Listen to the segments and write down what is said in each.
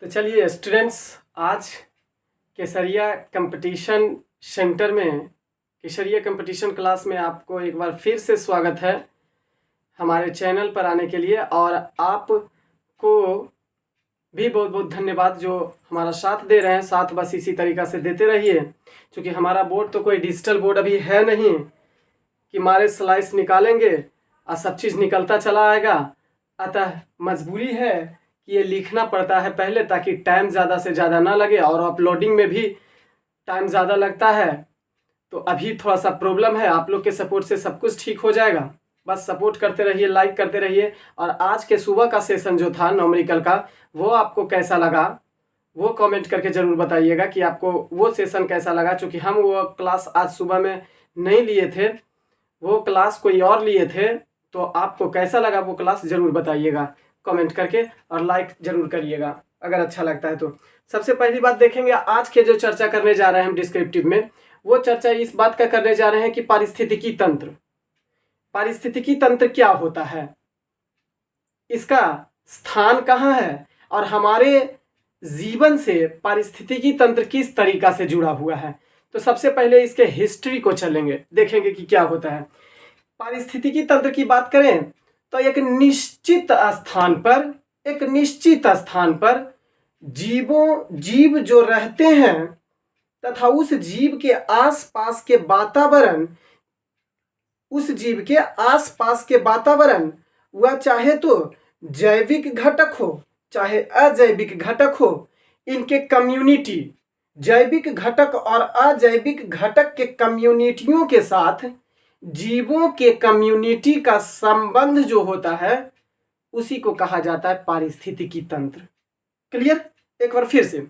तो चलिए स्टूडेंट्स, आज केसरिया कंपटीशन सेंटर में केसरिया कंपटीशन क्लास में आपको एक बार फिर से स्वागत है हमारे चैनल पर आने के लिए। और आपको भी बहुत बहुत धन्यवाद जो हमारा साथ दे रहे हैं। साथ बस इसी तरीक़ा से देते रहिए, क्योंकि हमारा बोर्ड तो कोई डिजिटल बोर्ड अभी है नहीं कि हमारे स्लाइस निकालेंगे और सब चीज़ निकलता चला आएगा। अतः मजबूरी है कि ये लिखना पड़ता है पहले, ताकि टाइम ज़्यादा से ज़्यादा ना लगे, और अपलोडिंग में भी टाइम ज़्यादा लगता है। तो अभी थोड़ा सा प्रॉब्लम है, आप लोग के सपोर्ट से सब कुछ ठीक हो जाएगा। बस सपोर्ट करते रहिए, लाइक करते रहिए। और आज के सुबह का सेशन जो था न्यूमेरिकल का, वो आपको कैसा लगा वो कमेंट करके ज़रूर बताइएगा कि आपको वो सेशन कैसा लगा। चूँकि हम वो क्लास आज सुबह में नहीं लिए थे, वो क्लास कोई और लिए थे, तो आपको कैसा लगा वो क्लास ज़रूर बताइएगा कमेंट करके, और लाइक ज़रूर करिएगा अगर अच्छा लगता है तो। सबसे पहली बात देखेंगे, आज के जो चर्चा करने जा रहे हैं हम डिस्क्रिप्टिव में, वो चर्चा इस बात का करने जा रहे हैं कि पारिस्थितिकी तंत्र क्या होता है, इसका स्थान कहाँ है, और हमारे जीवन से पारिस्थितिकी तंत्र किस तरीका से जुड़ा हुआ है। तो सबसे पहले इसके हिस्ट्री को चलेंगे, देखेंगे कि क्या होता है। पारिस्थितिकी तंत्र की बात करें तो एक निश्चित स्थान पर जीव जो रहते हैं तथा उस जीव के आसपास के वातावरण वह चाहे तो जैविक घटक हो चाहे अजैविक घटक हो, इनके कम्युनिटी, जैविक घटक और अजैविक घटक के कम्युनिटियों के साथ जीवों के कम्युनिटी का संबंध जो होता है उसी को कहा जाता है पारिस्थितिकी तंत्र। क्लियर? एक बार फिर से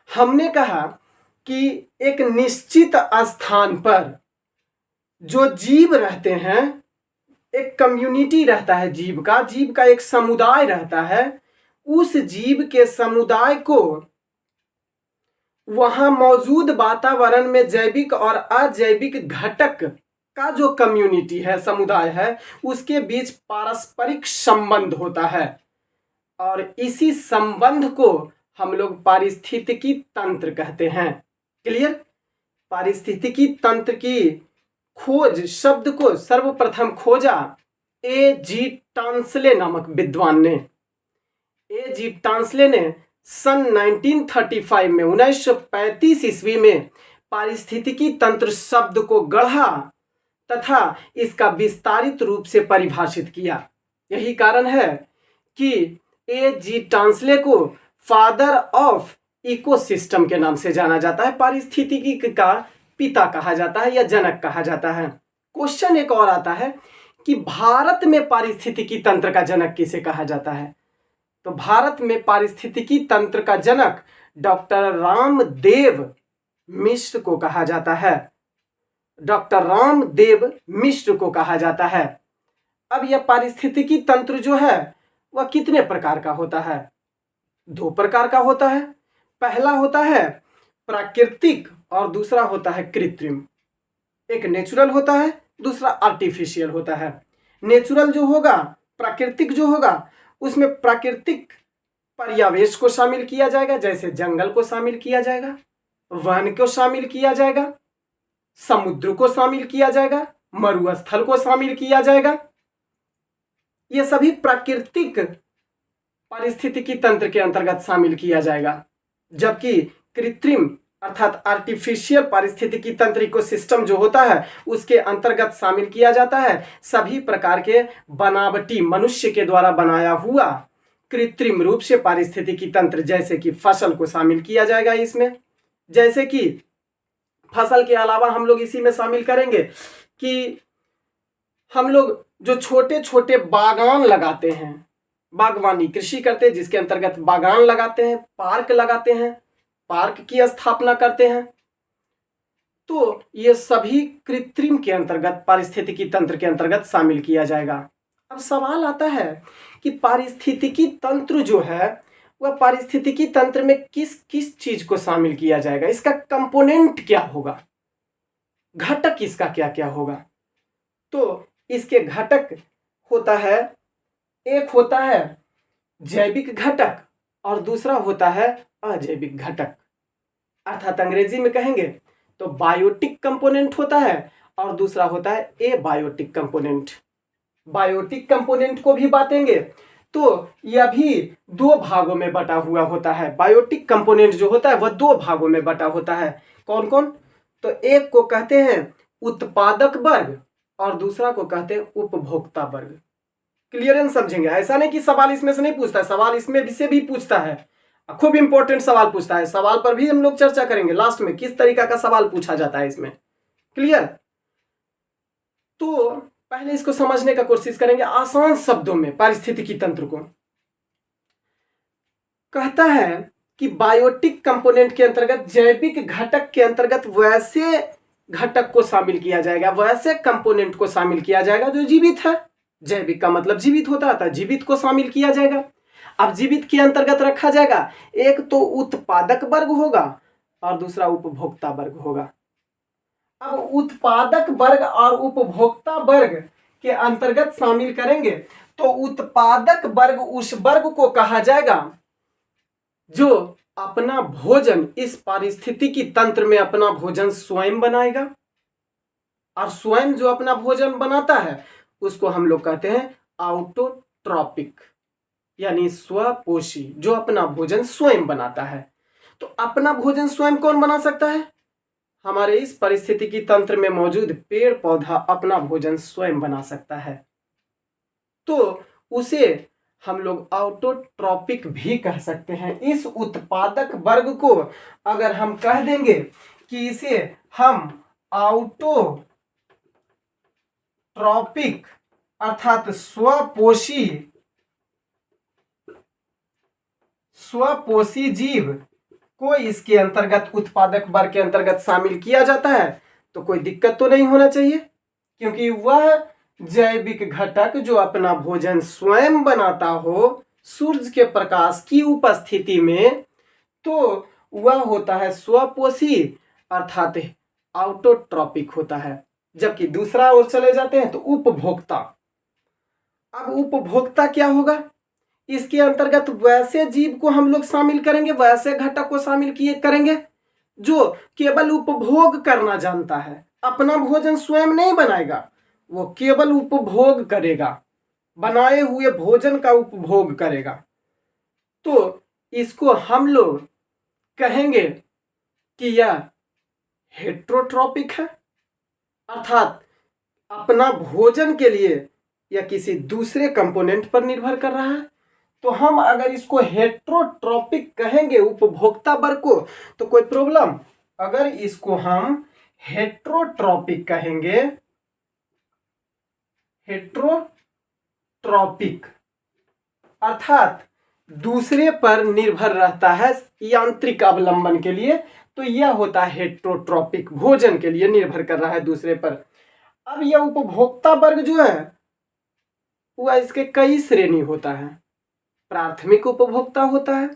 हमने कहा कि एक निश्चित स्थान पर जो जीव रहते हैं, एक कम्युनिटी रहता है जीव का एक समुदाय रहता है। उस जीव के समुदाय को वहां मौजूद वातावरण में जैविक और अजैविक घटक का जो कम्युनिटी है, समुदाय है, उसके बीच पारस्परिक संबंध होता है, और इसी संबंध को हम लोग पारिस्थितिकी तंत्र कहते हैं। क्लियर? पारिस्थितिकी तंत्र की खोज शब्द को सर्वप्रथम खोजा A.G. टांसले नामक विद्वान ने। A.G. टांसले ने सन 1935 में 1935 ईस्वी में पारिस्थितिकी तंत्र शब्द को गढ़ा तथा इसका विस्तारित रूप से परिभाषित किया। यही कारण है कि A.G. टांसले को फादर ऑफ इकोसिस्टम के नाम से जाना जाता है, पारिस्थितिकी का पिता कहा जाता है या जनक कहा जाता है। क्वेश्चन एक और आता है कि भारत में पारिस्थितिकी तंत्र का जनक किसे कहा जाता है। तो भारत में पारिस्थितिकी तंत्र का जनक डॉक्टर रामदेव मिश्र को कहा जाता है। डॉक्टर रामदेव मिश्र को कहा जाता है। अब यह पारिस्थितिकी तंत्र जो है वह कितने प्रकार का होता है? दो प्रकार का होता है। पहला होता है प्राकृतिक और दूसरा होता है कृत्रिम। एक नेचुरल होता है, दूसरा आर्टिफिशियल होता है। नेचुरल जो होगा, प्राकृतिक जो होगा, उसमें प्राकृतिक पर्यावेश को शामिल किया जाएगा, जैसे जंगल को शामिल किया जाएगा, वन को शामिल किया जाएगा, समुद्र को शामिल किया जाएगा, मरुस्थल को शामिल किया जाएगा। ये सभी प्राकृतिक पारिस्थितिकी तंत्र के अंतर्गत शामिल किया जाएगा। जबकि कृत्रिम अर्थात आर्टिफिशियल पारिस्थितिकी तंत्र इकोसिस्टम जो होता है उसके अंतर्गत शामिल किया जाता है सभी प्रकार के बनावटी मनुष्य के द्वारा बनाया हुआ कृत्रिम रूप से पारिस्थितिकी तंत्र, जैसे कि फसल को शामिल किया जाएगा इसमें। जैसे कि फसल के अलावा हम लोग इसी में शामिल करेंगे कि हम लोग जो छोटे छोटे बागान लगाते हैं, बागवानी कृषि करते हैं, जिसके अंतर्गत बागान लगाते हैं, पार्क लगाते हैं, पार्क की स्थापना करते हैं, तो ये सभी कृत्रिम के अंतर्गत पारिस्थितिकी तंत्र के अंतर्गत शामिल किया जाएगा। अब सवाल आता है कि पारिस्थितिकी तंत्र जो है वह पारिस्थितिकी तंत्र में किस किस चीज को शामिल किया जाएगा, इसका कंपोनेंट क्या होगा, घटक इसका क्या क्या होगा। तो इसके घटक होता है, एक होता है जैविक घटक और दूसरा होता है अजैविक घटक। अर्थात अंग्रेजी में कहेंगे तो बायोटिक कंपोनेंट होता है और दूसरा होता है एबायोटिक कंपोनेंट। बायोटिक कंपोनेंट को भी बांटेंगे तो यह भी दो भागों में बटा हुआ होता है। बायोटिक कंपोनेंट जो होता है वह दो भागों में बटा होता है। कौन कौन? तो एक को कहते हैं उत्पादक वर्ग और दूसरा को कहते हैं उपभोक्ता वर्ग। क्लियरेंस समझेंगे, ऐसा नहीं कि सवाल इसमें से नहीं पूछता है, सवाल इसमें से भी पूछता है, खूब इंपॉर्टेंट सवाल पूछता है। सवाल पर भी हम लोग चर्चा करेंगे लास्ट में, किस तरीका का सवाल पूछा जाता है इसमें। क्लियर? तो पहले इसको समझने का कोशिश करेंगे आसान शब्दों में। पारिस्थितिकी तंत्र को कहता है कि बायोटिक कंपोनेंट के अंतर्गत, जैविक घटक के अंतर्गत वैसे घटक को शामिल किया जाएगा, वैसे कंपोनेंट को शामिल किया जाएगा जो जीवित है। जैविक का मतलब जीवित होता था, जीवित को शामिल किया जाएगा। अब जीवित के अंतर्गत रखा जाएगा, एक तो उत्पादक वर्ग होगा और दूसरा उपभोक्ता वर्ग होगा। अब उत्पादक वर्ग और उपभोक्ता वर्ग के अंतर्गत शामिल करेंगे तो उत्पादक वर्ग उस वर्ग को कहा जाएगा जो अपना भोजन इस पारिस्थितिकी तंत्र में अपना भोजन स्वयं बनाएगा। और स्वयं जो अपना भोजन बनाता है उसको हम लोग कहते हैं ऑटोट्रॉपिक, यानी स्वपोषी, जो अपना भोजन स्वयं बनाता है। तो अपना भोजन स्वयं कौन बना सकता है? हमारे इस परिस्थितिकी तंत्र में मौजूद पेड़ पौधा अपना भोजन स्वयं बना सकता है, तो उसे हम लोग ऑटोट्रॉपिक भी कह सकते हैं। इस उत्पादक वर्ग को अगर हम कह देंगे कि इसे हम ऑटोट्रॉपिक अर्थात स्वपोषी जीव को इसके अंतर्गत, उत्पादक वर्ग के अंतर्गत शामिल किया जाता है तो कोई दिक्कत तो नहीं होना चाहिए, क्योंकि वह जैविक घटक जो अपना भोजन स्वयं बनाता हो सूरज के प्रकाश की उपस्थिति में, तो वह होता है स्वपोषी अर्थात ऑटोट्रॉपिक होता है। जबकि दूसरा ओर चले जाते हैं तो उपभोक्ता। अब उपभोक्ता क्या होगा? इसके अंतर्गत वैसे जीव को हम लोग शामिल करेंगे, वैसे घटक को शामिल किए करेंगे जो केवल उपभोग करना जानता है, अपना भोजन स्वयं नहीं बनाएगा, वो केवल उपभोग करेगा, बनाए हुए भोजन का उपभोग करेगा। तो इसको हम लोग कहेंगे कि यह हेट्रोट्रॉपिक है, अर्थात अपना भोजन के लिए या किसी दूसरे कंपोनेंट पर निर्भर कर रहा है। तो हम अगर इसको हेट्रोट्रॉपिक कहेंगे उपभोक्ता वर्ग को तो कोई प्रॉब्लम? अगर इसको हम हेट्रोट्रॉपिक कहेंगे, हेट्रोट्रॉपिक अर्थात दूसरे पर निर्भर रहता है यांत्रिक अवलंबन के लिए, तो यह होता है हेट्रोट्रॉपिक, भोजन के लिए निर्भर कर रहा है दूसरे पर। अब यह उपभोक्ता वर्ग जो है वह इसके कई श्रेणी होता है। प्राथमिक उपभोक्ता होता है,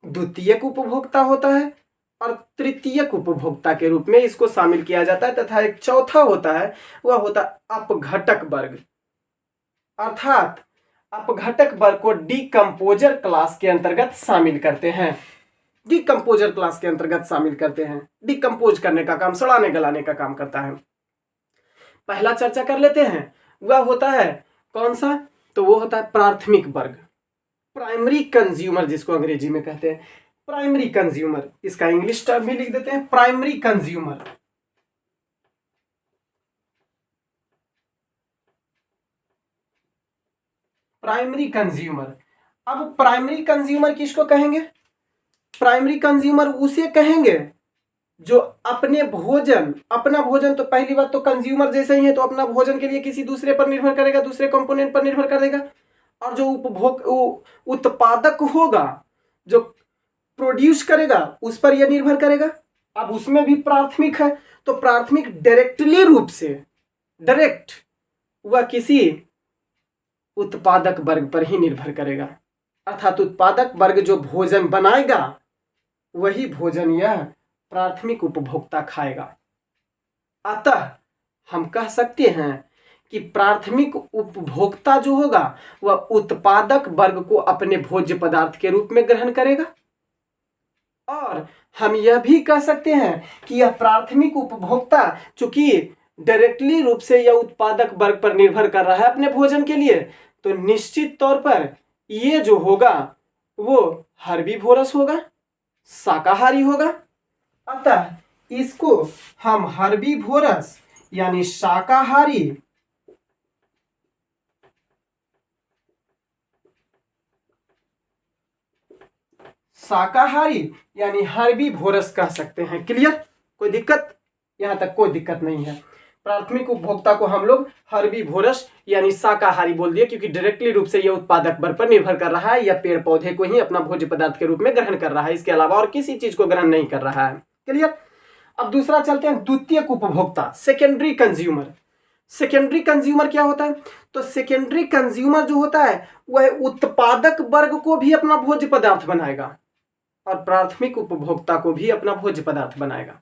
द्वितीयक उपभोक्ता होता है और तृतीयक उपभोक्ता के रूप में इसको शामिल किया जाता है। तथा एक चौथा होता है, वह होता है अपघटक वर्ग, अर्थात अपघटक वर्ग को डिकम्पोजर क्लास के अंतर्गत शामिल करते हैं। डिकम्पोजर क्लास के अंतर्गत शामिल करते हैं। डिकम्पोज करने का काम, सड़ाने गलाने का काम करता है। पहला चर्चा कर लेते हैं, वह होता है कौन सा? तो वो होता है प्राथमिक वर्ग, प्राइमरी कंज्यूमर जिसको अंग्रेजी में कहते हैं। प्राइमरी कंज्यूमर, इसका इंग्लिश टर्म भी लिख देते हैं प्राइमरी कंज्यूमर। Primary consumer. अब प्राइमरी कंज्यूमर किसको कहेंगे? प्राइमरी कंज्यूमर उसे कहेंगे जो अपने भोजन, अपना भोजन, तो पहली बात तो कंज्यूमर जैसे ही है तो अपना भोजन के लिए किसी दूसरे पर निर्भर करेगा, दूसरे कंपोनेंट पर निर्भर करेगा। और जो उत्पादक होगा, जो प्रोड्यूस करेगा, उस पर यह निर्भर करेगा। अब उसमें भी प्राथमिक है, तो प्राथमिक डायरेक्टली रूप से, डायरेक्ट वह किसी उत्पादक वर्ग पर ही निर्भर करेगा, अर्थात उत्पादक वर्ग जो भोजन बनाएगा वही भोजन यह प्राथमिक उपभोक्ता खाएगा। अतः हम कह सकते हैं कि प्राथमिक उपभोक्ता जो होगा वह उत्पादक वर्ग को अपने भोज्य पदार्थ के रूप में ग्रहण करेगा। और हम यह भी कह सकते हैं कि यह प्राथमिक उपभोक्ता चूंकि डायरेक्टली रूप से यह उत्पादक वर्ग पर निर्भर कर रहा है अपने भोजन के लिए, तो निश्चित तौर पर ये जो होगा वो हर्बीवोरस होगा, शाकाहारी होगा। अतः इसको हम हर्बीवोरस यानी शाकाहारी यानी हर्बीवोरस कह सकते हैं। क्लियर? कोई दिक्कत? यहां तक कोई दिक्कत नहीं है। प्राथमिक उपभोक्ता को हम लोग हर्बीवोरस यानी शाकाहारी बोल दिए, क्योंकि डायरेक्टली रूप से यह उत्पादक वर्ग पर निर्भर कर रहा है या पेड़ पौधे को ही अपना भोज्य पदार्थ के रूप में ग्रहण कर रहा है, इसके अलावा और किसी चीज को ग्रहण नहीं कर रहा है। क्लियर? अब दूसरा चलते हैं, द्वितीयक उपभोक्ता, सेकेंडरी कंज्यूमर। सेकेंडरी कंज्यूमर क्या होता है? तो सेकेंडरी कंज्यूमर जो होता है वह उत्पादक वर्ग को भी अपना भोज्य पदार्थ बनाएगा और प्राथमिक उपभोक्ता को भी अपना भोज्य पदार्थ बनाएगा।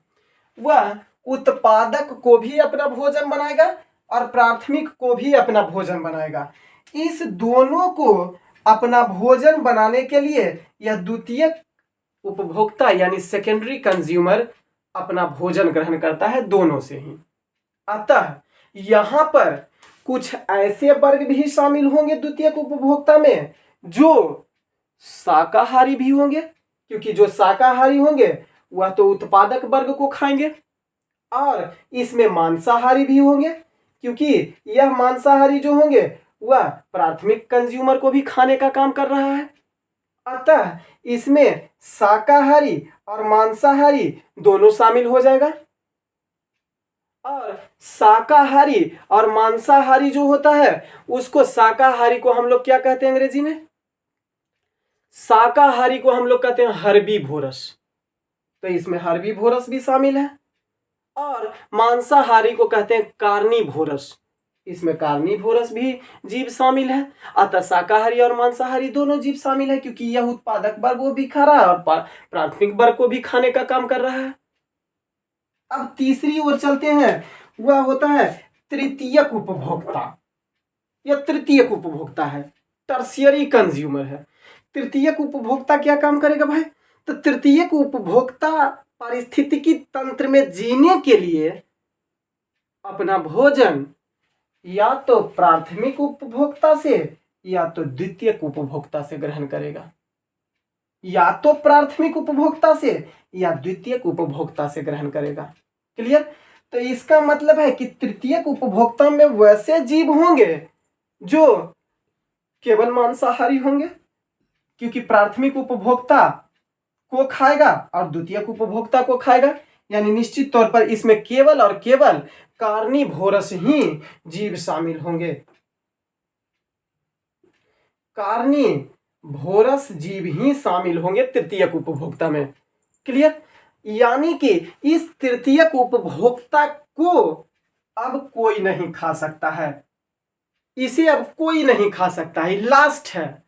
वह उत्पादक को भी अपना भोजन बनाएगा और प्राथमिक को भी अपना भोजन बनाएगा। इस दोनों को अपना भोजन बनाने के लिए यह द्वितीयक उपभोक्ता यानी सेकेंडरी कंज्यूमर अपना भोजन ग्रहण करता है दोनों से ही। अतः यहां पर कुछ ऐसे वर्ग भी शामिल होंगे द्वितीयक उपभोक्ता में जो शाकाहारी भी होंगे, क्योंकि जो शाकाहारी होंगे वह तो उत्पादक वर्ग को खाएंगे, और इसमें मांसाहारी भी होंगे, क्योंकि यह मांसाहारी जो होंगे वह प्राथमिक कंज्यूमर को भी खाने का काम कर रहा है। अतः इसमें शाकाहारी और मांसाहारी दोनों शामिल हो जाएगा। और शाकाहारी और मांसाहारी जो होता है उसको, शाकाहारी को हम लोग क्या कहते हैं अंग्रेजी में? शाकाहारी को हम लोग कहते हैं हर्बीवोरस, तो इसमें हर्बीवोरस भी शामिल है। और मांसाहारी को कहते हैं कार्निवोरस, इसमें कार्निवोरस भी जीव शामिल है। अतः शाकाहारी और मांसाहारी दोनों जीव शामिल है, क्योंकि यह उत्पादक वर्ग को भी खा रहा है और प्राथमिक वर्ग को भी खाने का काम कर रहा है। अब तीसरी ओर चलते हैं, वह होता है तृतीयक उपभोक्ता। यह तृतीयक उपभोक्ता है, टर्शियरी कंज्यूमर है। तृतीयक उपभोक्ता क्या काम करेगा भाई? तो तृतीयक उपभोक्ता पारिस्थितिकी तंत्र में जीने के लिए अपना भोजन या तो प्राथमिक उपभोक्ता से या तो द्वितीयक उपभोक्ता से ग्रहण करेगा, या तो प्राथमिक उपभोक्ता से या द्वितीयक उपभोक्ता से ग्रहण करेगा। क्लियर? तो इसका मतलब है कि तृतीयक उपभोक्ता में वैसे जीव होंगे जो केवल मांसाहारी होंगे, क्योंकि प्राथमिक उपभोक्ता को खाएगा और द्वितीयक उपभोक्ता को खाएगा, यानी निश्चित तौर पर इसमें केवल और केवल कार्निवोरस ही जीव शामिल होंगे। कार्निवोरस जीव ही शामिल होंगे तृतीयक उपभोक्ता में। क्लियर? यानी कि इस तृतीयक उपभोक्ता को अब कोई नहीं खा सकता है, इसे अब कोई नहीं खा सकता है, लास्ट है।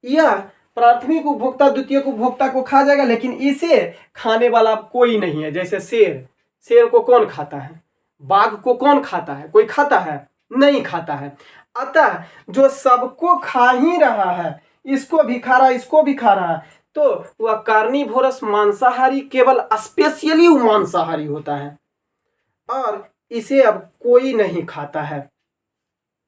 यह प्राथमिक उपभोक्ता द्वितीयक उपभोक्ता को खा जाएगा, लेकिन इसे खाने वाला अब कोई नहीं है। जैसे शेर को कौन खाता है? बाघ को कौन खाता है? कोई खाता है? नहीं खाता है। अतः जो सबको खा ही रहा है, इसको भी खा रहा है, इसको भी खा रहा है, तो वह कार्निवोरस मांसाहारी केवल स्पेशली मांसाहारी होता है और इसे अब कोई नहीं खाता है।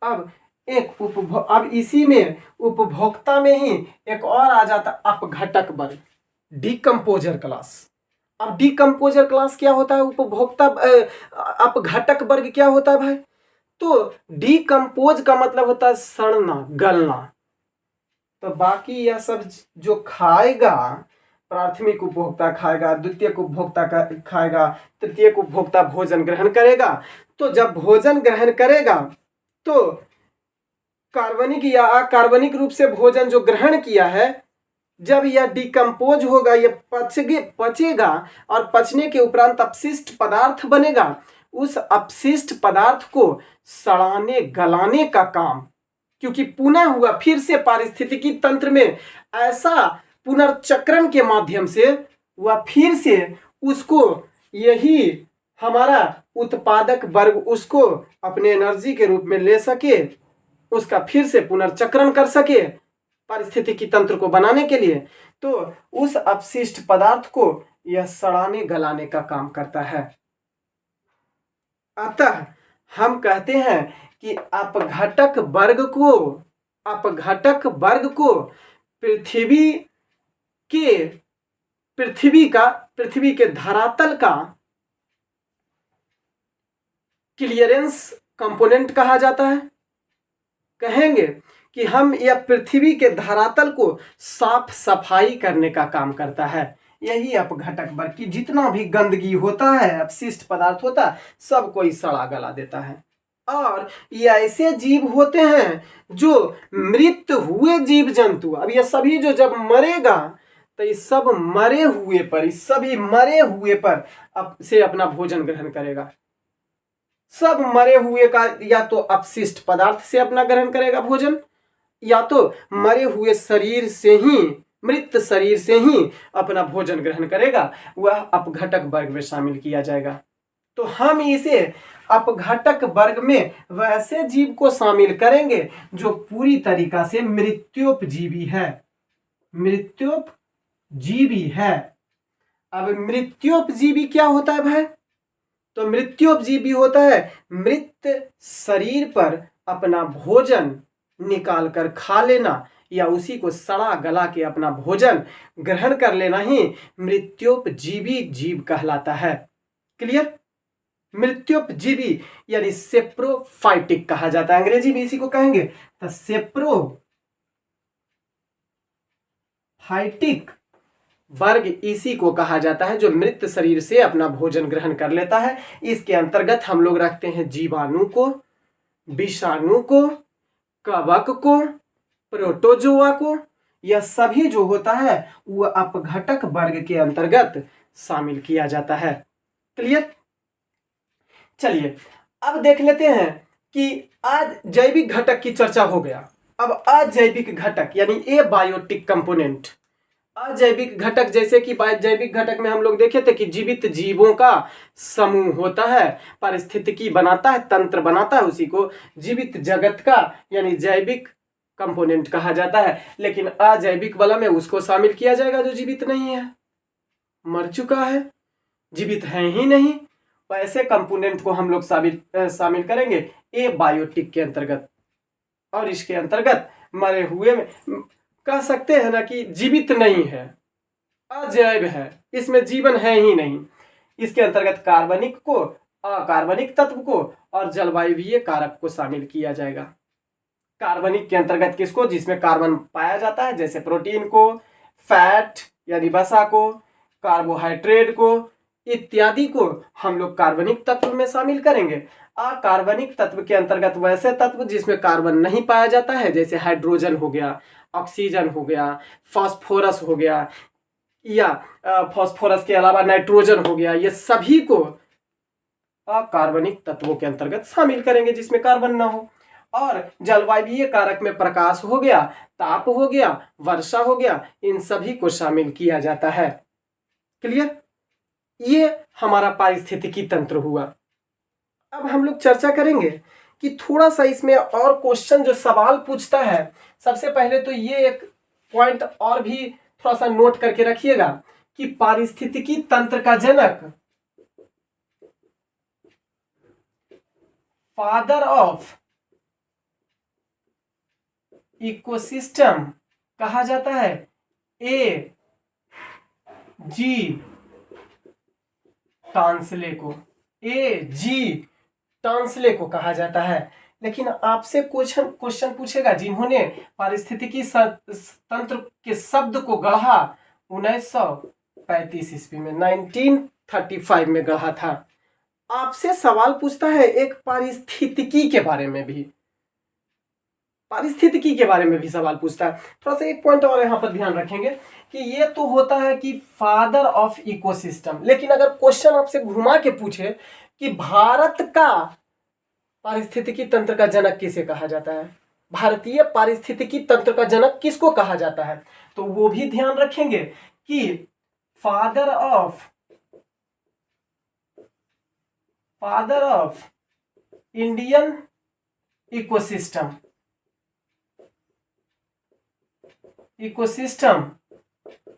अब अब इसी में उपभोक्ता में ही एक और आ जाता अपघटक वर्ग, डिकम्पोजर क्लास। अब डिकम्पोजर क्लास क्या होता है? उपभोक्ता अपघटक वर्ग क्या होता है भाई? तो डिकम्पोज का मतलब होता है सड़ना, गलना। तो बाकी यह सब जो खाएगा, प्राथमिक उपभोक्ता खाएगा, द्वितीयक उपभोक्ता खाएगा, तृतीयक उपभोक्ता भोजन ग्रहण करेगा। तो जब भोजन ग्रहण करेगा तो कार्बनिक या अकार्बनिक रूप से भोजन जो ग्रहण किया है, जब यह डिकम्पोज होगा, यह पचेगा और पचने के उपरांत अपशिष्ट पदार्थ बनेगा। उस अपशिष्ट पदार्थ को सड़ाने गलाने का काम, क्योंकि पुनः हुआ फिर से पारिस्थितिकी तंत्र में ऐसा पुनर्चक्रण के माध्यम से वह फिर से उसको, यही हमारा उत्पादक वर्ग उसको अपने एनर्जी के रूप में ले सके, उसका फिर से पुनर्चक्रण कर सके पारिस्थितिकी तंत्र को बनाने के लिए, तो उस अपशिष्ट पदार्थ को यह सड़ाने गलाने का काम करता है। अतः हम कहते हैं कि अपघटक वर्ग को पृथ्वी के धरातल का क्लियरेंस कंपोनेंट कहा जाता है। कहेंगे कि हम यह पृथ्वी के धरातल को साफ सफाई करने का काम करता है। यही अपघटक वर्ग की जितना भी गंदगी होता है, अपशिष्ट पदार्थ होता है, सब कोई सड़ा गला देता है। और ये ऐसे जीव होते हैं जो मृत हुए जीव जंतु, अब ये सभी जो जब मरेगा तो इस सब मरे हुए पर से अपना भोजन ग्रहण करेगा। सब मरे हुए का या तो अपशिष्ट पदार्थ से अपना ग्रहण करेगा भोजन, या तो मरे हुए शरीर से ही, मृत शरीर से ही अपना भोजन ग्रहण करेगा, वह अपघटक वर्ग में शामिल किया जाएगा। तो हम इसे अपघटक वर्ग में वैसे जीव को शामिल करेंगे जो पूरी तरीका से मृत्योपजीवी है। अब मृत्योपजीवी क्या होता है भाई? तो मृत्योपजीवी होता है मृत शरीर पर अपना भोजन निकाल कर खा लेना या उसी को सड़ा गला के अपना भोजन ग्रहण कर लेना ही मृत्योपजीवी जीव कहलाता है। क्लियर? मृत्योपजीवी यानी सेप्रोफाइटिक कहा जाता है, अंग्रेजी में इसी को कहेंगे। तो सेप्रोफाइटिक वर्ग इसी को कहा जाता है जो मृत शरीर से अपना भोजन ग्रहण कर लेता है। इसके अंतर्गत हम लोग रखते हैं जीवाणु को, विषाणु को, कवक को, प्रोटोजोआ को। यह सभी जो होता है वह अपघटक वर्ग के अंतर्गत शामिल किया जाता है। क्लियर? चलिए अब देख लेते हैं कि आज जैविक घटक की चर्चा हो गया। अब अजैविक घटक यानी एबायोटिक कंपोनेंट। अजैविक घटक जैसे कि जैविक घटक में हम लोग देखे थे कि जीवित जीवों का समूह होता है, पारिस्थितिकी बनाता है, तंत्र बनाता है, उसी को जीवित जगत का यानी जैविक कंपोनेंट कहा जाता है। लेकिन अजैविक वाला में उसको शामिल किया जाएगा जो जीवित नहीं है, मर चुका है, जीवित है ही नहीं। ऐसे कंपोनेंट को हम लोग शामिल करेंगे एबायोटिक के अंतर्गत। और इसके अंतर्गत मरे हुए में कह सकते हैं ना कि जीवित नहीं है, अजैव है, इसमें जीवन है ही नहीं। इसके अंतर्गत कार्बनिक को, अकार्बनिक तत्व को और जलवायवीय कारक को शामिल किया जाएगा। कार्बनिक के अंतर्गत किसको? जिसमें कार्बन पाया जाता है, जैसे प्रोटीन को, फैट यानी वसा को, कार्बोहाइड्रेट को इत्यादि को हम लोग कार्बनिक तत्व में शामिल करेंगे। अकार्बनिक तत्व के अंतर्गत वैसे तत्व जिसमें कार्बन नहीं पाया जाता है, जैसे हाइड्रोजन हो गया, ऑक्सीजन हो गया, फास्फोरस हो गया, या फास्फोरस के अलावा नाइट्रोजन हो गया, ये सभी को अकार्बनिक तत्वों के अंतर्गत शामिल करेंगे जिसमें कार्बन ना हो। और जलवायवीय कारक में प्रकाश हो गया, ताप हो गया, वर्षा हो गया, इन सभी को शामिल किया जाता है। क्लियर? ये हमारा पारिस्थितिकी तंत्र हुआ। अब हम लोग चर्चा करेंगे कि थोड़ा सा इसमें और क्वेश्चन जो सवाल पूछता है। सबसे पहले तो ये एक पॉइंट और भी थोड़ा सा नोट करके रखिएगा कि पारिस्थितिकी तंत्र का जनक, फादर ऑफ इकोसिस्टम कहा जाता है ए जी टांसले को, टांसले को कहा जाता है। लेकिन आपसे क्वेश्चन पूछेगा जिन्होंने पारिस्थितिकी तंत्र के शब्द को गढ़ा 1935 ईस्वी में, 1935 में गढ़ा था। आपसे सवाल पूछता है एक पारिस्थितिकी के बारे में भी, सवाल पूछता है। थोड़ा सा एक पॉइंट और यहाँ पर ध्यान रखेंगे कि ये तो होता है कि फादर ऑफ इकोसिस्टम, लेकिन अगर क्वेश्चन आपसे घुमा के पूछे कि भारत का पारिस्थितिकी तंत्र का जनक किसे कहा जाता है, भारतीय पारिस्थितिकी तंत्र का जनक किसको कहा जाता है, तो वो भी ध्यान रखेंगे कि father of father of Indian ecosystem,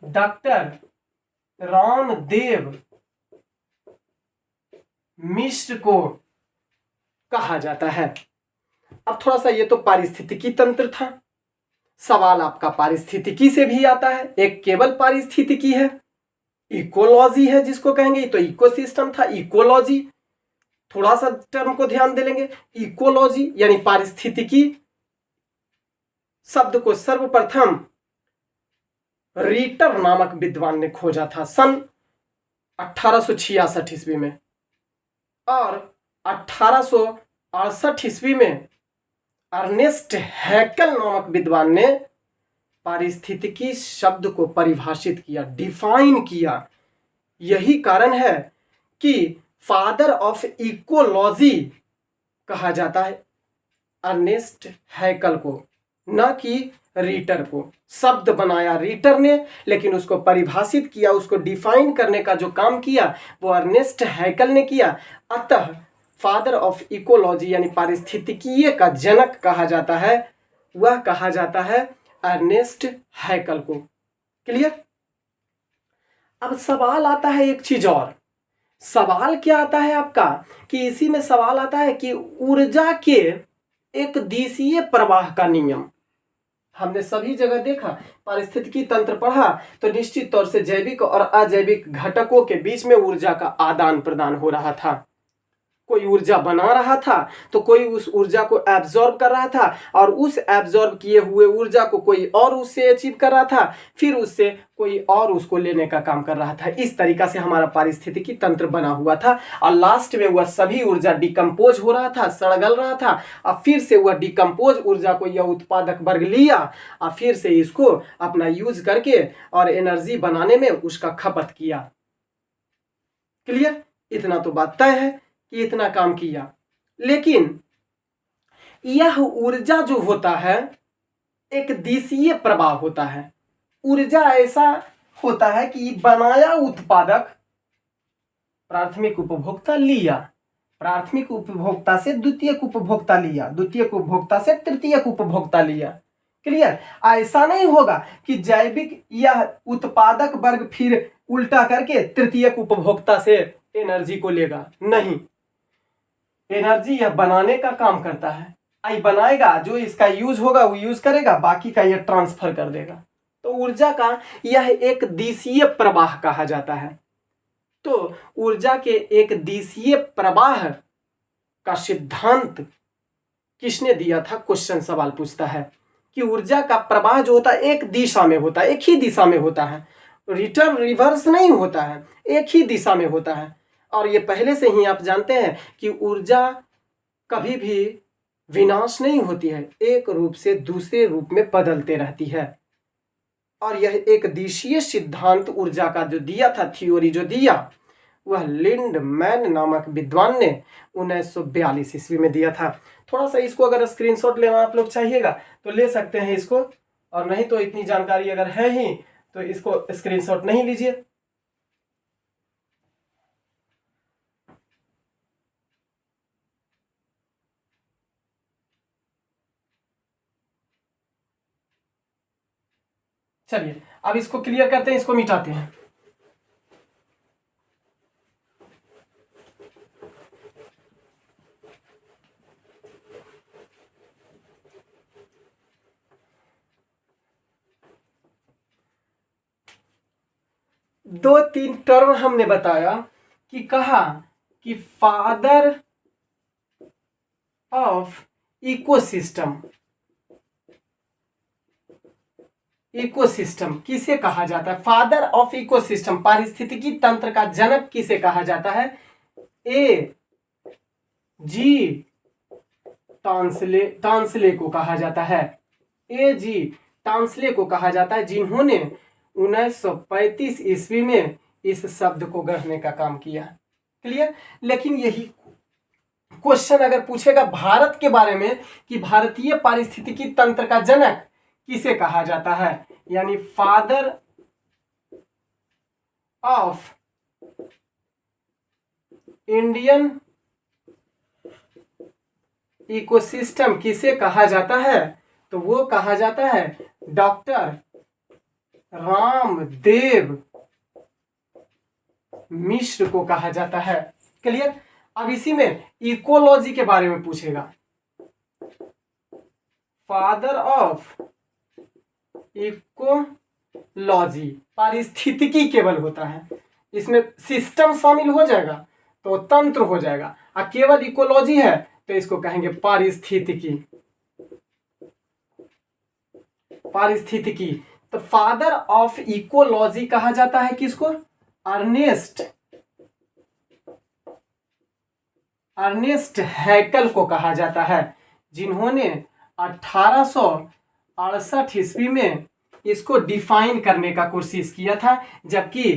doctor Ramdev Mishra को कहा जाता है। अब थोड़ा सा ये तो पारिस्थितिकी तंत्र था, सवाल आपका पारिस्थितिकी से भी आता है। एक केवल पारिस्थितिकी है, इकोलॉजी है जिसको कहेंगे, तो इकोसिस्टम था, इकोलॉजी। थोड़ा सा टर्म को ध्यान दे लेंगे, इकोलॉजी यानी पारिस्थितिकी शब्द को सर्वप्रथम रीटर नामक विद्वान ने खोजा था सन 1866 ईस्वी में, और 1868 ईस्वी में अर्नेस्ट हैकल नामक विद्वान ने पारिस्थितिकी शब्द को परिभाषित किया, डिफाइन किया। यही कारण है कि फादर ऑफ इकोलॉजी कहा जाता है अर्नेस्ट हैकल को, न कि रीटर को। शब्द बनाया रीटर ने, लेकिन उसको परिभाषित किया, उसको डिफाइन करने का जो काम किया वो अर्नेस्ट हैकल ने किया। अतः फादर ऑफ इकोलॉजी यानी पारिस्थितिकीय का जनक कहा जाता है, वह कहा जाता है अर्नेस्ट हैकल को। क्लियर? अब सवाल आता है एक चीज और। सवाल क्या आता है आपका कि इसी में सवाल आता है कि ऊर्जा के एक दिशीय प्रवाह का नियम। हमने सभी जगह देखा, पारिस्थितिकी तंत्र पढ़ा तो निश्चित तौर से जैविक और अजैविक घटकों के बीच में ऊर्जा का आदान प्रदान हो रहा था। कोई ऊर्जा बना रहा था तो कोई उस ऊर्जा को एब्जॉर्ब कर रहा था, और उस एब्जॉर्ब किए हुए ऊर्जा को कोई और उससे अचीव कर रहा था, फिर उससे कोई और उसको लेने का काम कर रहा था। इस तरीका से हमारा पारिस्थितिकी तंत्र बना हुआ था, और लास्ट में वह सभी ऊर्जा डिकम्पोज हो रहा था, सड़गल रहा था, और फिर से वह डिकम्पोज ऊर्जा को यह उत्पादक वर्ग लिया और फिर से इसको अपना यूज करके और एनर्जी बनाने में उसका खपत किया। क्लियर? इतना तो बात तय है कि इतना काम किया, लेकिन यह ऊर्जा जो होता है एक दिशीय प्रवाह होता है। ऊर्जा ऐसा होता है कि बनाया उत्पादक प्राथमिक उपभोक्ता लिया, प्राथमिक उपभोक्ता से द्वितीयक उपभोक्ता लिया, द्वितीयक उपभोक्ता से तृतीयक उपभोक्ता लिया। क्लियर? ऐसा नहीं होगा कि जैविक यह उत्पादक वर्ग फिर उल्टा करके तृतीयक उपभोक्ता से एनर्जी को लेगा, नहीं। एनर्जी यह बनाने का काम करता है, आई बनाएगा, जो इसका यूज होगा वो यूज करेगा, बाकी का यह ट्रांसफर कर देगा। तो ऊर्जा का यह एक दिशीय प्रवाह कहा जाता है। तो ऊर्जा के एक दिशीय प्रवाह का सिद्धांत किसने दिया था? क्वेश्चन सवाल पूछता है कि ऊर्जा का प्रवाह जो होता है एक दिशा में होता है, एक ही दिशा में होता है, रिटर्न रिवर्स नहीं होता है, एक ही दिशा में होता है। और ये पहले से ही आप जानते हैं कि ऊर्जा कभी भी विनाश नहीं होती है, एक रूप से दूसरे रूप में बदलते रहती है। और यह एक दिशीय सिद्धांत ऊर्जा का जो दिया था, थ्योरी जो दिया, वह लिंडमैन नामक विद्वान ने 1942 ईस्वी में दिया था। थोड़ा सा इसको अगर स्क्रीनशॉट लेना आप लोग चाहिएगा तो ले सकते हैं इसको, और नहीं तो इतनी जानकारी अगर है ही तो इसको स्क्रीनशॉट नहीं लीजिए। चलिए अब इसको क्लियर करते हैं, इसको मिटाते हैं। दो तीन टर्म हमने बताया कि कहा कि फादर ऑफ इकोसिस्टम, इकोसिस्टम किसे कहा जाता है? फादर ऑफ इकोसिस्टम, पारिस्थितिकी तंत्र का जनक किसे कहा जाता है? ए जी टांसले को कहा जाता है। ए जी टांसले को कहा जाता है, जिन्होंने 1935 ईस्वी में इस शब्द को गढ़ने का काम किया। क्लियर? लेकिन यही क्वेश्चन अगर पूछेगा भारत के बारे में कि भारतीय पारिस्थितिकी तंत्र का जनक किसे कहा जाता है, यानी फादर ऑफ इंडियन इकोसिस्टम किसे कहा जाता है? तो वो कहा जाता है डॉक्टर रामदेव मिश्र को कहा जाता है। क्लियर? अब इसी में इकोलॉजी के बारे में पूछेगा। फादर ऑफ इकोलॉजी पारिस्थितिकी केवल होता है, इसमें सिस्टम शामिल हो जाएगा तो तंत्र हो जाएगा, और केवल इकोलॉजी है तो इसको कहेंगे पारिस्थितिकी। पारिस्थितिकी। तो फादर ऑफ इकोलॉजी कहा जाता है किसको? अर्नेस्ट हैकल को कहा जाता है, जिन्होंने 1868 ईस्वी में इसको डिफाइन करने का कोशिश किया था। जबकि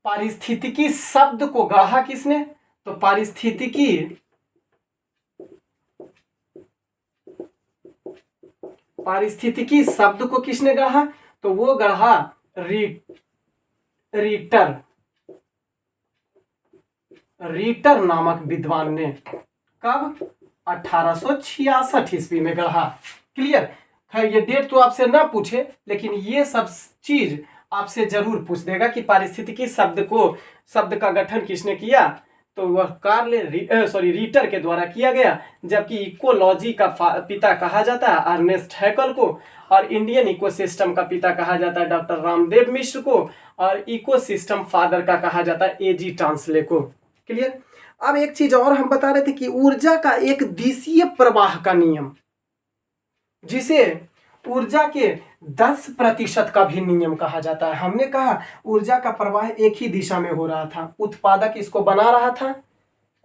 पारिस्थितिकी शब्द को गढ़ा किसने? तो पारिस्थितिकी शब्द को किसने गढ़ा? तो वो गढ़ा रीटर नामक विद्वान ने। कब? 1866 ईस्वी में गढ़ा। क्लियर? खैर ये डेट तो आपसे ना पूछे, लेकिन ये सब चीज आपसे जरूर पूछ देगा कि पारिस्थितिकी शब्द का गठन किसने किया? तो वह रीटर के द्वारा किया गया। जबकि इकोलॉजी का पिता कहा जाता है अर्नेस्ट हैकल को, और इंडियन इकोसिस्टम का पिता कहा जाता है डॉक्टर रामदेव मिश्र को, और इकोसिस्टम फादर का कहा जाता है एजी टांसले को। क्लियर? अब एक चीज और हम बता रहे थे कि ऊर्जा का एक दिशीय प्रवाह का नियम, जिसे ऊर्जा के 10% का भी नियम कहा जाता है। हमने कहा ऊर्जा का प्रवाह एक ही दिशा में हो रहा था, उत्पादक इसको बना रहा था,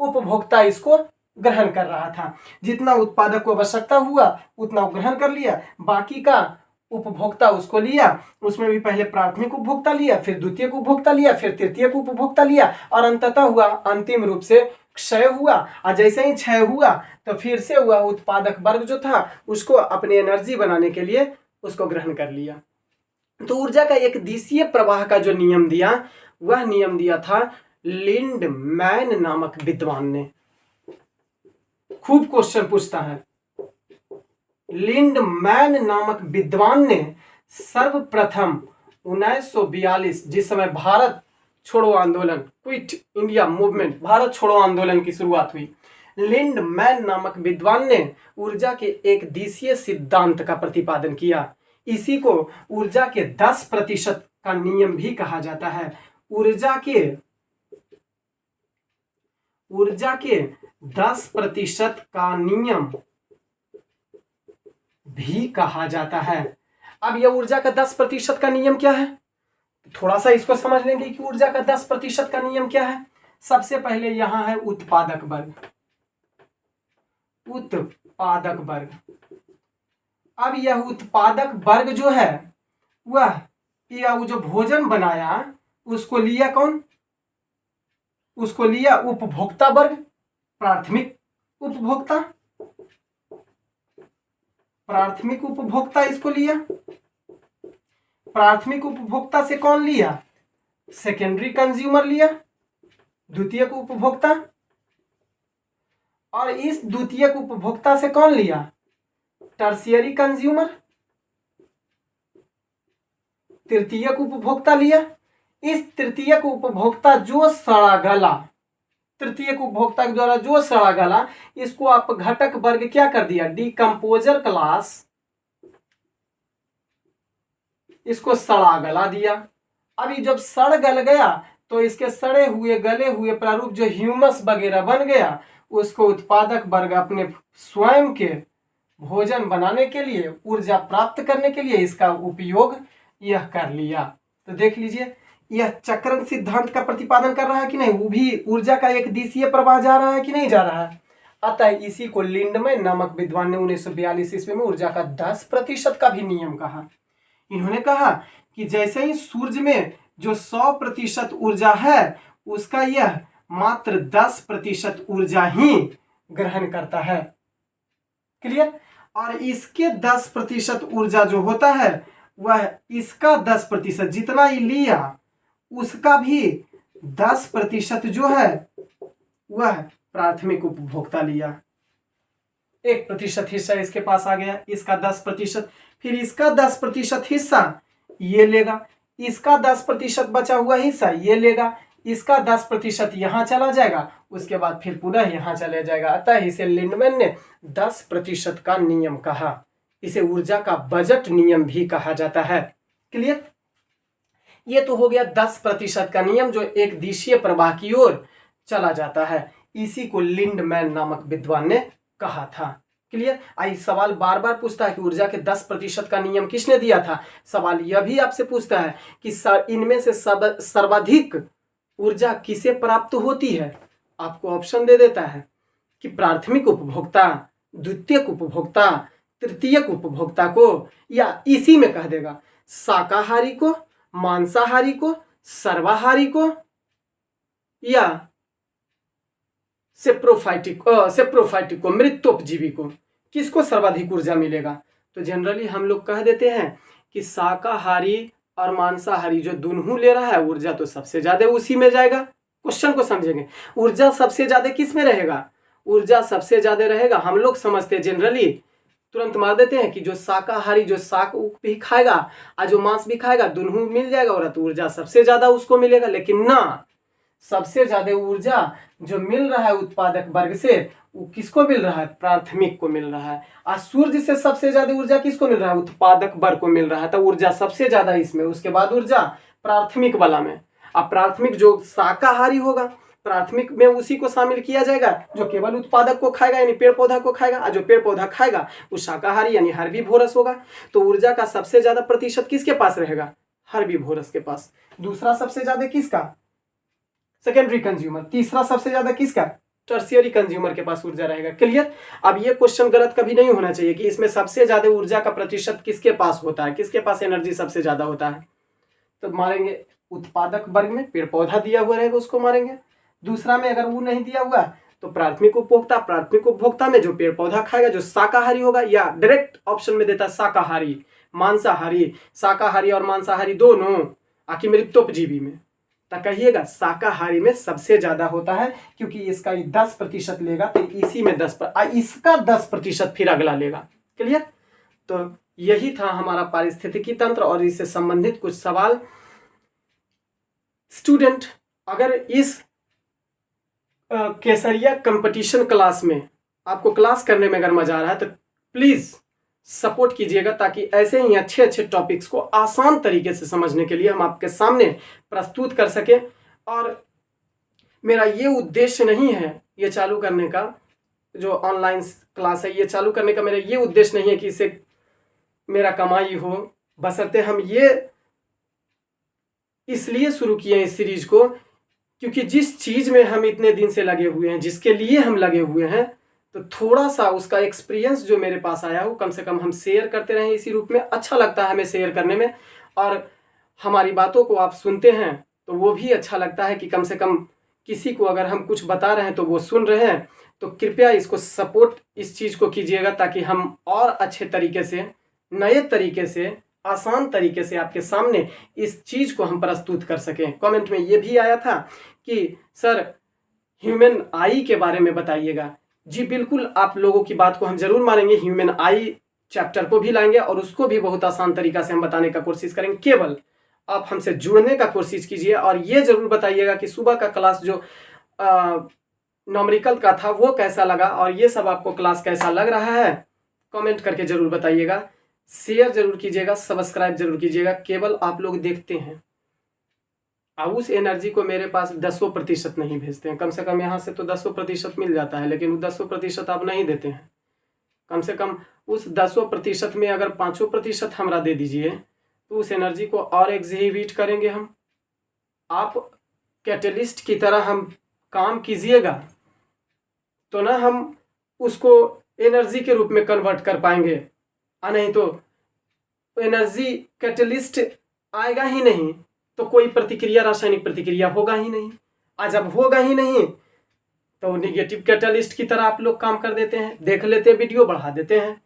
उपभोक्ता इसको ग्रहण कर रहा था। जितना उत्पादक को आवश्यकता हुआ उतना ग्रहण कर लिया, बाकी का उपभोक्ता उसको लिया, उसमें भी पहले प्राथमिक उपभोक्ता लिया, फिर द्वितीयक उपभोक्ता लिया, फिर तृतीयक उपभोक्ता लिया, और अंततः हुआ अंतिम रूप से क्षय हुआ। और जैसे ही क्षय हुआ तो फिर से हुआ उत्पादक वर्ग जो था उसको अपनी एनर्जी बनाने के लिए उसको ग्रहण कर लिया। तो ऊर्जा का एक दिशीय प्रवाह का जो नियम दिया, वह नियम दिया था लिंडमैन नामक विद्वान ने। खूब क्वेश्चन पूछता है। लिंडमैन नामक विद्वान ने सर्वप्रथम 1942, जिस समय भारत छोड़ो आंदोलन, क्विट इंडिया मूवमेंट, भारत छोड़ो आंदोलन की शुरुआत हुई, लिंडमैन नामक विद्वान ने ऊर्जा के एक दिशीय सिद्धांत का प्रतिपादन किया। इसी को ऊर्जा के 10% का नियम भी कहा जाता है। ऊर्जा के 10% का नियम भी कहा जाता है। अब यह ऊर्जा का 10% का नियम क्या है? थोड़ा सा इसको समझ लेंगे कि ऊर्जा का 10% का नियम क्या है। सबसे पहले यहां है उत्पादक वर्ग। अब यह उत्पादक वर्ग जो है वह जो भोजन बनाया उसको लिया कौन? उसको लिया उपभोक्ता वर्ग, प्राथमिक उपभोक्ता इसको लिया। प्राथमिक उपभोक्ता से कौन लिया? सेकेंडरी कंज्यूमर लिया, द्वितीयक उपभोक्ता। और इस द्वितीयक उपभोक्ता से कौन लिया? टर्शियरी कंज्यूमर, तृतीयक उपभोक्ता लिया। इस तृतीयक उपभोक्ता जो सड़ा गला, तृतीयक उपभोक्ता के द्वारा जो सड़ा गला, इसको आप घटक वर्ग क्या कर दिया? डिकम्पोजर क्लास, इसको सड़ा गला दिया। अभी जब सड़ गल गया तो इसके सड़े हुए गले हुए प्रारूप जो ह्यूमस वगैरह बन गया, उसको उत्पादक वर्ग अपने स्वयं के भोजन बनाने के लिए, ऊर्जा प्राप्त करने के लिए इसका उपयोग यह कर लिया। तो देख लीजिए, यह चक्रण सिद्धांत का प्रतिपादन कर रहा है कि नहीं? वो भी ऊर्जा का एक दिशीय प्रवाह जा रहा है कि नहीं जा रहा है? अतः इसी को लिंडमैन नामक विद्वान ने 1942 ईस्वी में ऊर्जा का 10% का भी नियम कहा। इन्होंने कहा कि जैसे ही सूर्य में जो 100% ऊर्जा है, उसका यह मात्र 10% ऊर्जा ही ग्रहण करता है। क्लियर? और इसके 10% ऊर्जा जो होता है, वह इसका 10% जितना ही लिया, उसका भी 10% जो है वह प्राथमिक उपभोक्ता लिया। 1% हिस्सा इसके पास आ गया, इसका 10%, फिर इसका 10% हिस्सा ये लेगा, इसका 10% बचा हुआ हिस्सा ये लेगा, इसका 10% यहाँ चला जाएगा, उसके बाद फिर पुनः यहाँ चला जाएगा। अतः इसे लिंडमैन ने 10% का नियम कहा। इसे ऊर्जा का बजट नियम भी कहा जाता है। क्लियर? ये तो हो गया 10% का नियम जो एक दिशीय प्रवाह की ओर चला जाता है। इसी को लिंडमैन नामक विद्वान ने कहा था। क्लियर? आई सवाल बार बार पूछता है कि ऊर्जा के 10% का नियम किसने दिया था। सवाल यह भी आपसे पूछता है कि इनमें से सर्वाधिक ऊर्जा किसे प्राप्त होती है। आपको ऑप्शन दे देता है कि प्राथमिक उपभोक्ता, द्वितीयक उपभोक्ता, तृतीयक उपभोक्ता को, या इसी में कह देगा शाकाहारी को, मांसाहारी को, सर्वाहारी को, या सेप्रोफाइटिक को, मृत्योपजीवी को। किसको सर्वाधिक ऊर्जा मिलेगा? तो जनरली हम लोग कह देते हैं कि शाकाहारी और मांसाहारी जो दोनों ले रहा है ऊर्जा तो सबसे ज्यादा उसी में जाएगा। क्वेश्चन को समझेंगे, ऊर्जा सबसे ज्यादा किस में रहेगा? ऊर्जा सबसे ज्यादा रहेगा, हम लोग समझते हैं जनरली तुरंत मार देते हैं कि जो शाकाहारी जो शाक भी खाएगा और जो मांस भी खाएगा दोनों मिल जाएगा और तो ऊर्जा सबसे ज्यादा उसको मिलेगा। लेकिन ना, सबसे ज्यादा ऊर्जा जो मिल रहा है उत्पादक वर्ग से वो किसको मिल रहा है? प्राथमिक को मिल रहा है। और सूर्य से सबसे ज्यादा ऊर्जा किसको मिल रहा है? उत्पादक वर्ग को मिल रहा है। तो ऊर्जा सबसे ज्यादा इसमें, उसके बाद ऊर्जा प्राथमिक वाला में। अब प्राथमिक जो शाकाहारी होगा, प्राथमिक में उसी को शामिल किया जाएगा जो केवल उत्पादक को खाएगा यानी पेड़ पौधा को खाएगा, और जो पेड़ पौधा खाएगा वो शाकाहारी यानी हर्बीवोरस होगा। तो ऊर्जा का सबसे ज्यादा प्रतिशत किसके पास रहेगा? हर्बीवोरस के पास। दूसरा सबसे ज्यादा किसका? Secondary consumer. तीसरा सबसे ज्यादा किसका? टर्शियरी कंज्यूमर के पास ऊर्जा रहेगा। क्लियर? अब ये क्वेश्चन गलत कभी नहीं होना चाहिए कि इसमें सबसे ज्यादा ऊर्जा का प्रतिशत किसके पास होता है, किसके पास एनर्जी सबसे ज्यादा होता है। तो मारेंगे उत्पादक वर्ग में, पेड़ पौधा दिया हुआ रहेगा उसको मारेंगे। दूसरा में अगर वो नहीं दिया हुआ तो प्राथमिक उपभोक्ता, प्राथमिक उपभोक्ता में जो पेड़ पौधा खाएगा जो शाकाहारी होगा, या डायरेक्ट ऑप्शन में देता है शाकाहारी, मांसाहारी। शाकाहारी और मांसाहारी दोनों आखिर मृत्योपजीवी में, तो कहिएगा शाकाहारी में सबसे ज्यादा होता है क्योंकि इसका 10% लेगा तो इसी में इसका 10% फिर अगला लेगा। क्लियर? तो यही था हमारा पारिस्थितिकी तंत्र और इससे संबंधित कुछ सवाल। स्टूडेंट अगर इस केसरिया कंपटीशन क्लास में आपको क्लास करने में अगर मजा आ रहा है तो प्लीज सपोर्ट कीजिएगा ताकि ऐसे ही अच्छे अच्छे टॉपिक्स को आसान तरीके से समझने के लिए हम आपके सामने प्रस्तुत कर सकें। और मेरा ये उद्देश्य नहीं है ये चालू करने का, जो ऑनलाइन क्लास है ये चालू करने का मेरा ये उद्देश्य नहीं है कि इससे मेरा कमाई हो, बशर्ते हम ये इसलिए शुरू किए इस सीरीज को क्योंकि जिस चीज में हम इतने दिन से लगे हुए हैं, जिसके लिए हम लगे हुए हैं, तो थोड़ा सा उसका एक्सपीरियंस जो मेरे पास आया हो कम से कम हम शेयर करते रहें इसी रूप में। अच्छा लगता है हमें शेयर करने में, और हमारी बातों को आप सुनते हैं तो वो भी अच्छा लगता है कि कम से कम किसी को अगर हम कुछ बता रहे हैं तो वो सुन रहे हैं। तो कृपया इसको सपोर्ट इस चीज़ को कीजिएगा ताकि हम और अच्छे तरीके से, नए तरीके से, आसान तरीके से आपके सामने इस चीज़ को हम प्रस्तुत कर सकें। कमेंट में ये भी आया था कि सर ह्यूमन आई के बारे में बताइएगा। जी बिल्कुल, आप लोगों की बात को हम जरूर मानेंगे। ह्यूमन आई चैप्टर को भी लाएंगे और उसको भी बहुत आसान तरीका से हम बताने का कोशिश करेंगे। केवल आप हमसे जुड़ने का कोशिश कीजिए और ये जरूर बताइएगा कि सुबह का क्लास जो न्यूमेरिकल का था वो कैसा लगा और ये सब आपको क्लास कैसा लग रहा है। कमेंट करके जरूर बताइएगा, शेयर जरूर कीजिएगा, सब्सक्राइब जरूर कीजिएगा। केवल आप लोग देखते हैं और उस एनर्जी को मेरे पास 10% नहीं भेजते हैं। कम से कम यहाँ से तो 10% मिल जाता है, लेकिन वो 10% आप नहीं देते हैं। कम से कम उस 10% में अगर 5% हमरा दे दीजिए तो उस एनर्जी को और एग्जीबिट करेंगे हम। आप कैटलिस्ट की तरह हम काम कीजिएगा तो ना हम उसको एनर्जी के रूप में कन्वर्ट कर पाएंगे, और नहीं तो एनर्जी कैटलिस्ट आएगा ही नहीं तो कोई प्रतिक्रिया, रासायनिक प्रतिक्रिया होगा ही नहीं। आज जब होगा ही नहीं तो निगेटिव कैटलिस्ट की तरह आप लोग काम कर देते हैं, देख लेते हैं वीडियो, बढ़ा देते हैं।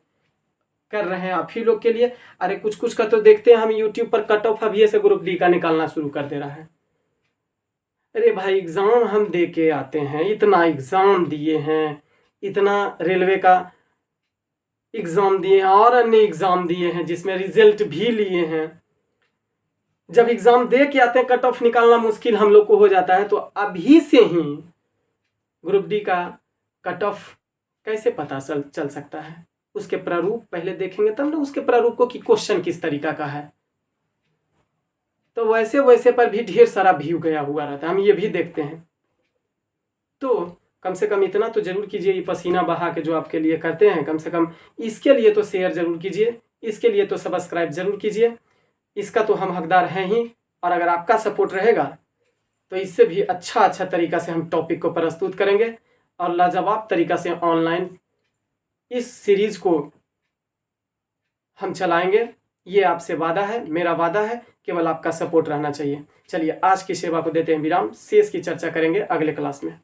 कर रहे हैं आप ही लोग के लिए। अरे कुछ कुछ का तो देखते हैं हम यूट्यूब पर कट ऑफ अभी से ग्रुप डी का निकालना शुरू कर दे रहा है। अरे भाई एग्जाम हम दे के आते हैं, इतना एग्जाम दिए हैं, इतना रेलवे का एग्ज़ाम दिए हैं और अन्य एग्ज़ाम दिए हैं जिसमें रिजल्ट भी लिए हैं। जब एग्ज़ाम दे के आते हैं कट ऑफ निकालना मुश्किल हम लोग को हो जाता है, तो अभी से ही ग्रुप डी का कट ऑफ कैसे पता चल सकता है, उसके प्रारूप पहले देखेंगे तब ना उसके प्रारूप को कि क्वेश्चन किस तरीका का है। तो वैसे वैसे पर भी ढेर सारा व्यू गया हुआ रहता है, हम ये भी देखते हैं। तो कम से कम इतना तो जरूर कीजिए, ये पसीना बहा के जो आपके लिए करते हैं, कम से कम इसके लिए तो शेयर जरूर कीजिए, इसके लिए तो सब्सक्राइब जरूर कीजिए। इसका तो हम हकदार हैं ही, और अगर आपका सपोर्ट रहेगा तो इससे भी अच्छा तरीका से हम टॉपिक को प्रस्तुत करेंगे और लाजवाब तरीका से ऑनलाइन इस सीरीज को हम चलाएंगे। ये आपसे वादा है, मेरा वादा है, केवल आपका सपोर्ट रहना चाहिए। चलिए आज की सेवा को देते हैं विराम, शेष की चर्चा करेंगे अगले क्लास में।